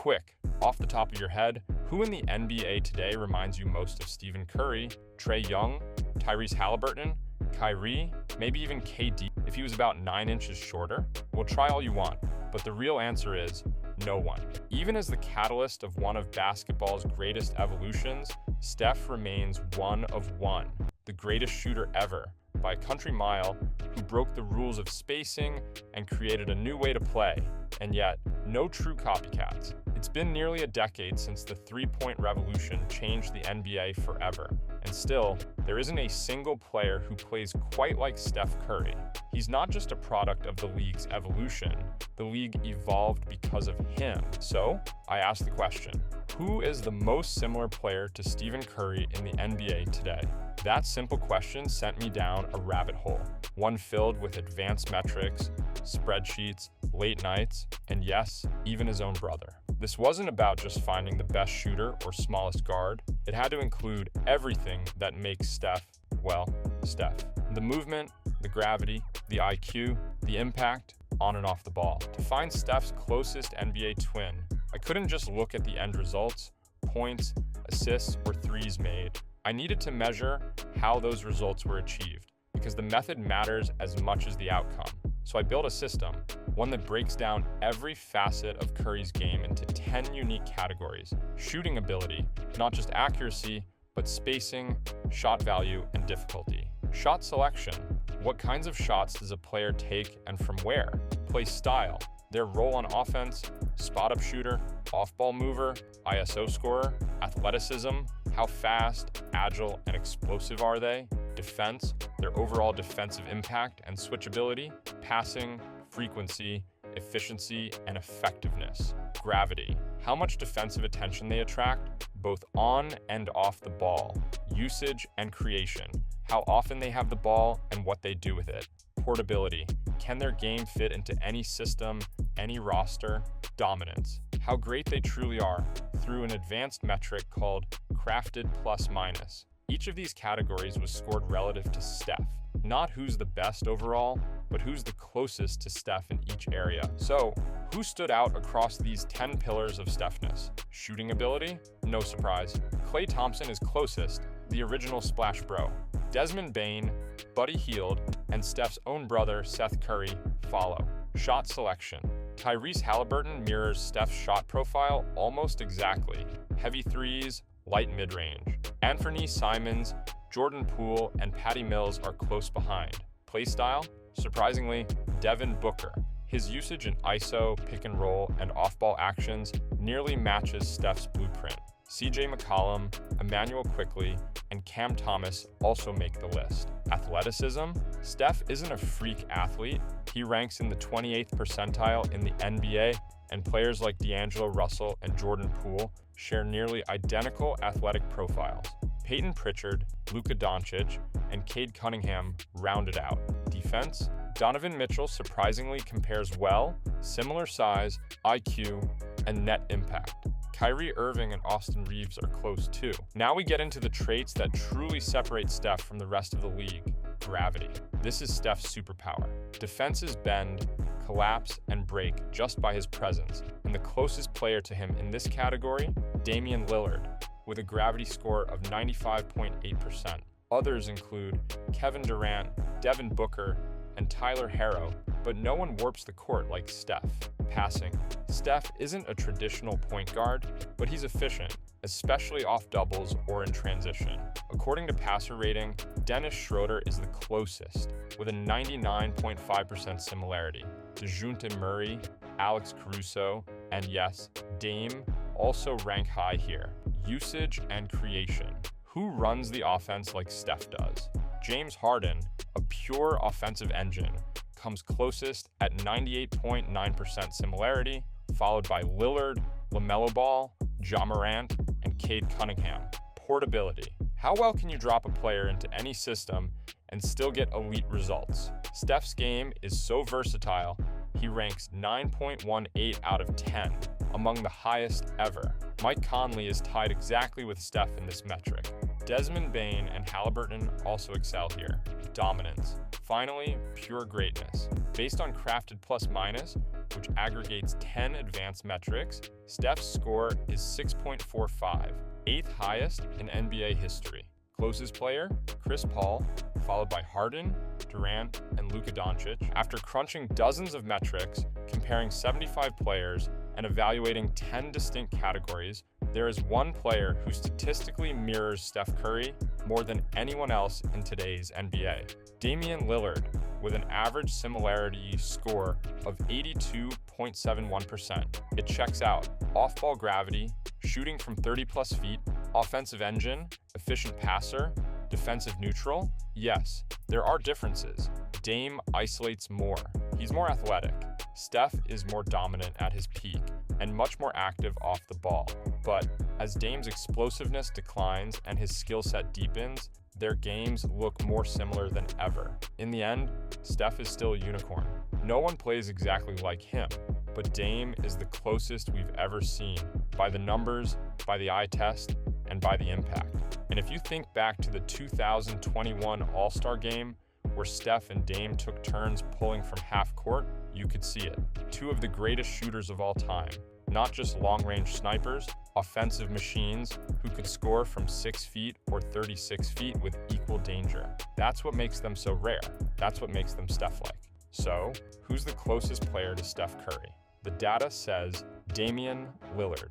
Quick, off the top of your head, who in the NBA today reminds you most of Stephen Curry, Trae Young, Tyrese Halliburton, Kyrie, maybe even KD if he was about 9 inches shorter? Well, try all you want, but the real answer is no one. Even as the catalyst of one of basketball's greatest evolutions, Steph remains one of one, the greatest shooter ever, by a country mile, who broke the rules of spacing and created a new way to play, and yet, no true copycats. It's been nearly a decade since the three-point revolution changed the NBA forever, and still, there isn't a single player who plays quite like Steph Curry. He's not just a product of the league's evolution, the league evolved because of him. So, I ask the question, who is the most similar player to Stephen Curry in the NBA today? That simple question sent me down a rabbit hole, one filled with advanced metrics, spreadsheets, late nights, and yes, even his own brother. This wasn't about just finding the best shooter or smallest guard. It had to include everything that makes Steph, well, Steph. The movement, the gravity, the IQ, the impact, on and off the ball. To find Steph's closest NBA twin, I couldn't just look at the end results, points, assists, or threes made. I needed to measure how those results were achieved, because the method matters as much as the outcome. So I built a system, one that breaks down every facet of Curry's game into 10 unique categories. Shooting ability, not just accuracy, but spacing, shot value, and difficulty. Shot selection, what kinds of shots does a player take and from where? Play style, their role on offense, spot-up shooter, off-ball mover, ISO scorer, athleticism, how fast, agile, and explosive are they? Defense, their overall defensive impact and switchability, passing, frequency, efficiency, and effectiveness. Gravity, how much defensive attention they attract, both on and off the ball. Usage and creation, how often they have the ball and what they do with it. Portability, can their game fit into any system, any roster? Dominance, how great they truly are, through an advanced metric called crafted plus minus. Each of these categories was scored relative to Steph. Not who's the best overall, but who's the closest to Steph in each area. So, who stood out across these 10 pillars of Stephness? Shooting ability? No surprise. Klay Thompson is closest, the original Splash Bro. Desmond Bane, Buddy Hield, and Steph's own brother, Seth Curry, follow. Shot selection. Tyrese Halliburton mirrors Steph's shot profile almost exactly. Heavy threes, light mid-range. Anthony Simons, Jordan Poole, and Patty Mills are close behind. Playstyle? Surprisingly, Devin Booker. His usage in ISO, pick and roll, and off-ball actions nearly matches Steph's blueprint. CJ McCollum, Emmanuel Quickley, and Cam Thomas also make the list. Athleticism? Steph isn't a freak athlete. He ranks in the 28th percentile in the NBA, and players like D'Angelo Russell and Jordan Poole share nearly identical athletic profiles. Peyton Pritchard, Luka Doncic, and Cade Cunningham round it out. Defense? Donovan Mitchell surprisingly compares well, similar size, IQ, and net impact. Kyrie Irving and Austin Reeves are close too. Now we get into the traits that truly separate Steph from the rest of the league. Gravity. This is Steph's superpower. Defenses bend, collapse, and break just by his presence. And the closest player to him in this category, Damian Lillard, with a gravity score of 95.8%. Others include Kevin Durant, Devin Booker, and Tyler Herro, but no one warps the court like Steph. Passing. Steph isn't a traditional point guard, but he's efficient, especially off doubles or in transition. According to passer rating, Dennis Schroeder is the closest, with a 99.5% similarity. DeJounte Murray, Alex Caruso, and yes, Dame also rank high here. Usage and creation. Who runs the offense like Steph does? James Harden, a pure offensive engine, comes closest at 98.9% similarity, followed by Lillard, LaMelo Ball, Ja Morant, and Cade Cunningham. Portability. How well can you drop a player into any system and still get elite results? Steph's game is so versatile, he ranks 9.18 out of 10, among the highest ever. Mike Conley is tied exactly with Steph in this metric. Desmond Bane and Halliburton also excel here. Dominance. Finally, pure greatness. Based on crafted plus minus, which aggregates 10 advanced metrics, Steph's score is 6.45, eighth highest in NBA history. Closest player, Chris Paul, followed by Harden, Durant, and Luka Doncic. After crunching dozens of metrics, comparing 75 players, and evaluating 10 distinct categories, there is one player who statistically mirrors Steph Curry more than anyone else in today's NBA. Damian Lillard, with an average similarity score of 82.71%. It checks out: off-ball gravity, shooting from 30-plus feet, offensive engine, efficient passer, defensive neutral. Yes, there are differences. Dame isolates more. He's more athletic. Steph is more dominant at his peak and much more active off the ball. But as Dame's explosiveness declines and his skill set deepens, their games look more similar than ever. In the end, Steph is still a unicorn. No one plays exactly like him, but Dame is the closest we've ever seen by the numbers, by the eye test, and by the impact. And if you think back to the 2021 All-Star Game, where Steph and Dame took turns pulling from half court, you could see it. Two of the greatest shooters of all time, not just long-range snipers, offensive machines who could score from 6 feet or 36 feet with equal danger. That's what makes them so rare. That's what makes them Steph-like. So, who's the closest player to Steph Curry? The data says Damian Lillard.